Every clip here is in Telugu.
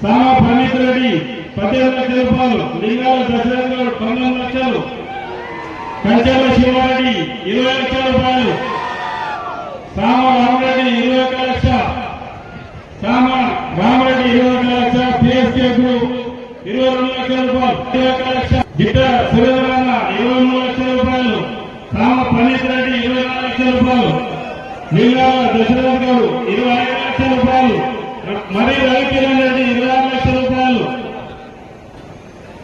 సామా ప్రణీత్ రెడ్డి 18 లక్షల రూపాయలు, లింగాల దశరథ్ గౌడ్ 19 లక్షలు, కంచెల శివారెడ్డి 20 లక్షల రూపాయలు, సామా రామరెడ్డి 21 లక్ష, సామా రామరెడ్డి 21 లక్ష, పిఎస్కే గ్రూప్ 22 లక్షల రూపాయలు, 21 లక్ష, గిట్ట సురేంద్రన్న 23 లక్షల రూపాయలు, సామా ప్రణీత్ రెడ్డి 24 లక్షల రూపాయలు, లింగాల దశరథ్ గౌడ్ 25 లక్షల రూపాయలు, మరి రవికిరణ్ రెడ్డి 26 లక్షల రూపాయలు,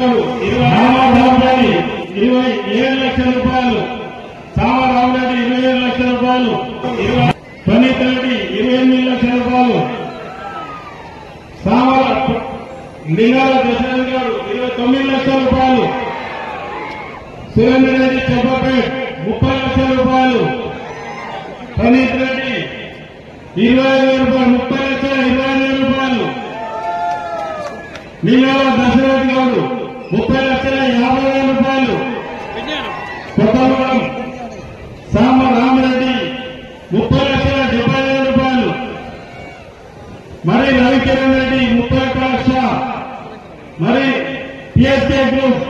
27 లక్షల రూపాయలు, సామా రామరెడ్డి 27 లక్షల రూపాయలు, ప్రణీత్ రెడ్డి 28 లక్షల రూపాయలు, సామా లింగాల దశరథ్ గారు 29 లక్షల రూపాయలు, సురేంద్ర రెడ్డి చెప్పపేట్ 30 లక్షల రూపాయలు, ప్రణీత్ రెడ్డి 25,000 రూపాయలు, 30 లక్షల 25,000 రూపాయలు, లింగాల దశరథ్ గారు 30 లక్షల 50,000 రూపాయలు, కొత్తగూడెం సామా రామరెడ్డి 30 లక్షల 70,000 రూపాయలు, మరి రవికిరణ్ రెడ్డి 31 లక్ష, మరి పిఎస్కే గ్రూప్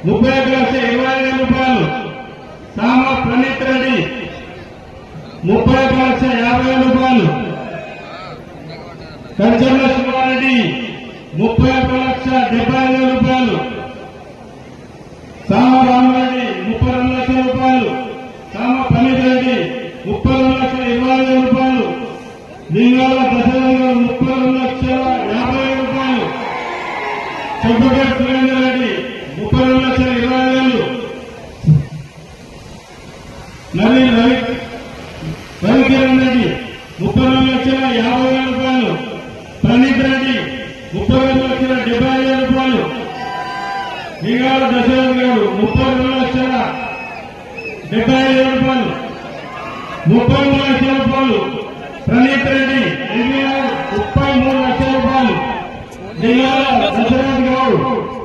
31 లక్ష 20,000 రూపాయలు, సామా ప్రణీత్ రెడ్డి 31 లక్ష 50,000 రూపాయలు, కంచెల శివారెడ్డి 31 లక్ష 70,000 రూపాయలు, సామా రామరెడ్డి 32 లక్షల రూపాయలు, సామా ప్రణీత్ రెడ్డి 32 లక్షల 20,000 రూపాయలు, లింగాల దశరథ్ గారు 32 లక్షల 50,000 రూపాయలు, చెప్పగట్ సురేంద్ర రెడ్డి 32 లక్షల 20,000, మరి రవికిరణ్ రెడ్డి 32 లక్షల 50,000 రూపాయలు, ప్రణీత్ రెడ్డి 32 లక్షల 70,000 రూపాయలు, లింగాల దశరథ్ గారు 32 లక్షల 70,000 రూపాయలు, 33 లక్షల రూపాయలు, ప్రణీత్ రెడ్డి 33 లక్షల రూపాయలు, లింగాల దశరథ్ గౌడ్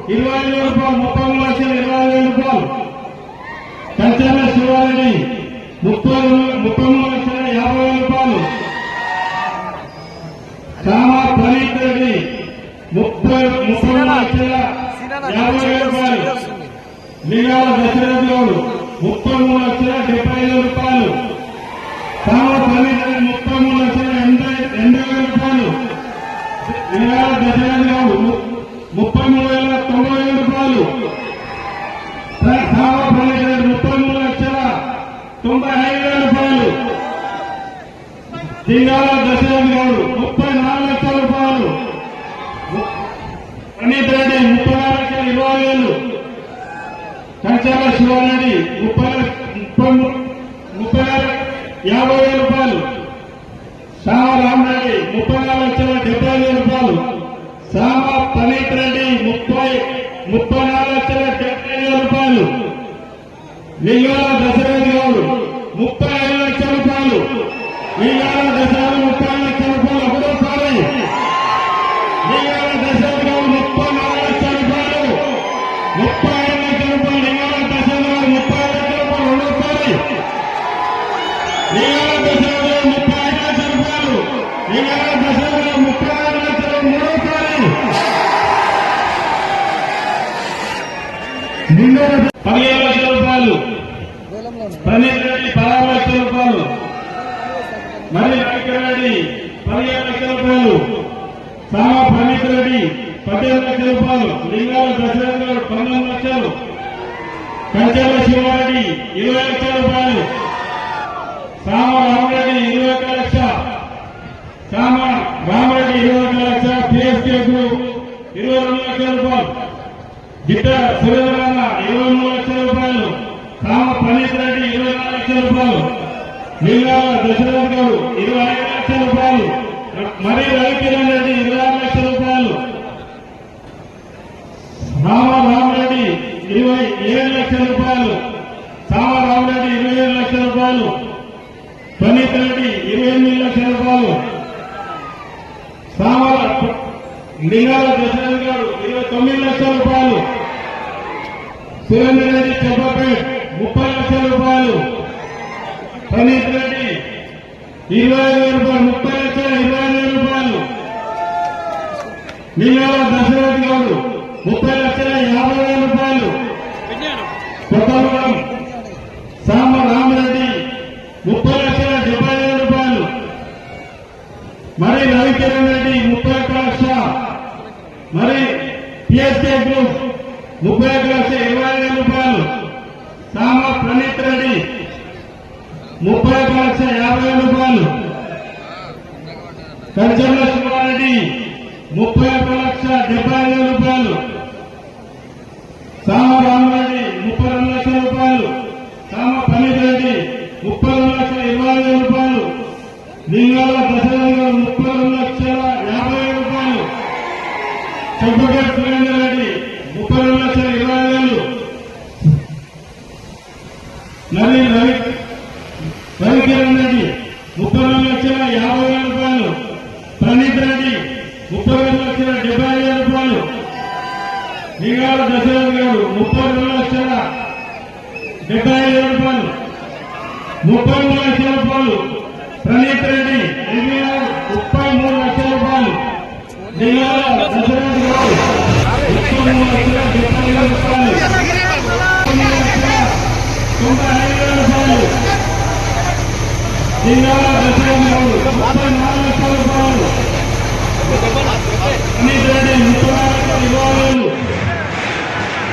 20,000 రూపాయలు, 33 లక్షల 20,000 రూపాయలు, కంచెల శివారెడ్డి 33 లక్షల 50,000 రూపాయలు, సామా ప్రణీత్ రెడ్డి 30 లక్షల 50,000 రూపాయలు, లింగాల దశరథ్ గౌడ్ 33 లక్షల 70,000 రూపాయలు, సామా ప్రణీత్ రెడ్డి 33 లక్షల 80,000 రూపాయలు, లింగాల దశరథ్ గౌడ్ 33,90,000 రూపాయలు, సామా ప్రణీత్ రెడ్డి 33 లక్షల 95,000 రూపాయలు, లింగాల దశరథ్ గౌడ్ 34 లక్షల రూపాయలు, ప్రణీత్ రెడ్డి 34 లక్షల 20,000, కంచెల శివారెడ్డి 50,000 రూపాయలు, సామా రామరెడ్డి 34 లక్షల 70,000 రూపాయలు, సామా ప్రణీత్ రెడ్డి 34 లక్షల 70,000 రూపాయలు, లింగాల దశరథ్ గౌడ్ 35 లక్షల రూపాయలు, లింగాల దశరథ్ 35 లక్షల రూపాయలు, ఒకటోసారి లింగాల దశరథ్ గౌడ్ 34 లక్షల రూపాయలు, 35 లక్షల రూపాయలు, లింగాల దశరథ్ గౌడ్ 30 లక్షల రూపాయలు, రెండోసారి లింగాల దశరథ్ గౌడ్ 35 లక్షల రూపాయలు, లింగాల దశరథ్ గౌడ్ 35 లక్షలు, మూడోసారి 15 లక్షల రూపాయలు, ప్రణీత్ రెడ్డి 16 లక్షల రూపాయలు, మరి రవికిరణ్ రెడ్డి 15 లక్షల రూపాయలు, సామా ప్రణీత్ రెడ్డి 18 లక్షల రూపాయలు, లింగాల దశరథ్ గౌడ్ 19 లక్షలు, కంచెల శివారెడ్డి 20 లక్షల రూపాయలు, సామా రామరెడ్డి 21 లక్ష, సామా రామరెడ్డి 21 లక్ష, పిఎస్కే గ్రూప్ 22 లక్షల రూపాయలు, గిట్ట సురేంద్రన్న 23 లక్షల రూపాయలు, సామా ప్రణీత్ రెడ్డి 24 లక్షల రూపాయలు, లింగాల దశరథ్ గౌడ్ 25 లక్షల రూపాయలు, మరి రవికిరణ్ రెడ్డి 26 లక్షల రూపాయలు, సామా రామరెడ్డి 27 లక్షల రూపాయలు, సామా రామరెడ్డి 27 లక్షల రూపాయలు, ప్రణీత్ రెడ్డి 28 లక్షల రూపాయలు, సామా లింగాల దశరథ్ గారు 29 లక్షల రూపాయలు, సురేంద్ర రెడ్డి చెప్పపేట్ 30 లక్షల రూపాయలు, ప్రణీత్ రెడ్డి 20,000 రూపాయలు, 30 లక్షల 20,000 రూపాయలు, నీళ్ళ దశరథ్ గౌడ్ 30,50,000 రూపాయలు. కొత్తగూడెం సామ రామరెడ్డి 30,70,000 రూపాయలు. మరి రవికిరణ్ రెడ్డి 31 లక్ష. మరి పిఎస్కే గ్రూప్ 31,20,000 రూపాయలు. సామ ప్రణీత్ రెడ్డి 31,50,000 రూపాయలు. కంచర్ల శివారెడ్డి 31,70,000 రూపాయలు. సామ రామరెడ్డి 32 లక్షల రూపాయలు. సామ ప్రణీత్ రెడ్డి 32,20,000 రూపాయలు. లింగాల దశరథ్ గారు 32,50,000 రూపాయలు. సుబ్బగడ్ సురేందర్ రెడ్డి 32,20,000. మరి రవికిరణ్ రెడ్డి 32,50,000 రూపాయలు. ప్రణీత్ రెడ్డి 32,70,000 రూపాయలు. లింగాల దశరథ్ గారు 32,70,000 రూపాయలు. 33 లక్షల రూపాయలు. ప్రణీత్ రెడ్డి 33 లక్షల రూపాయలు. లింగాల దశరథ్ గారు 33,70,000 రూపాయలు. 95,000 రూపాయలు. లింగాల దశరథ్ గారు 34 లక్షల రూపాయలు. ప్రణీత్ రెడ్డి 34,20,000.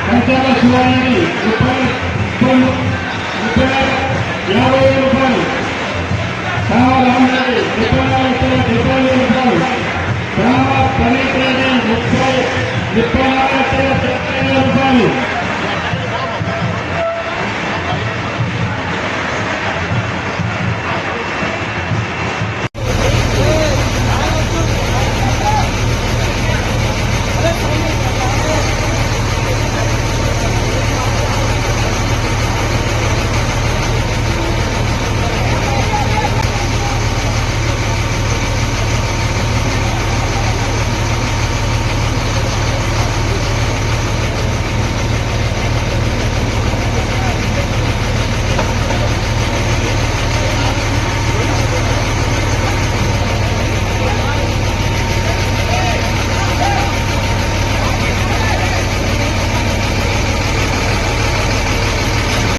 కంచాల శివారెడ్డి 50,000 రూపాయలు. సామ రామరెడ్డి 34,70,000 రూపాయలు. సామ ప్రణీత్ రెడ్డి 30,40,000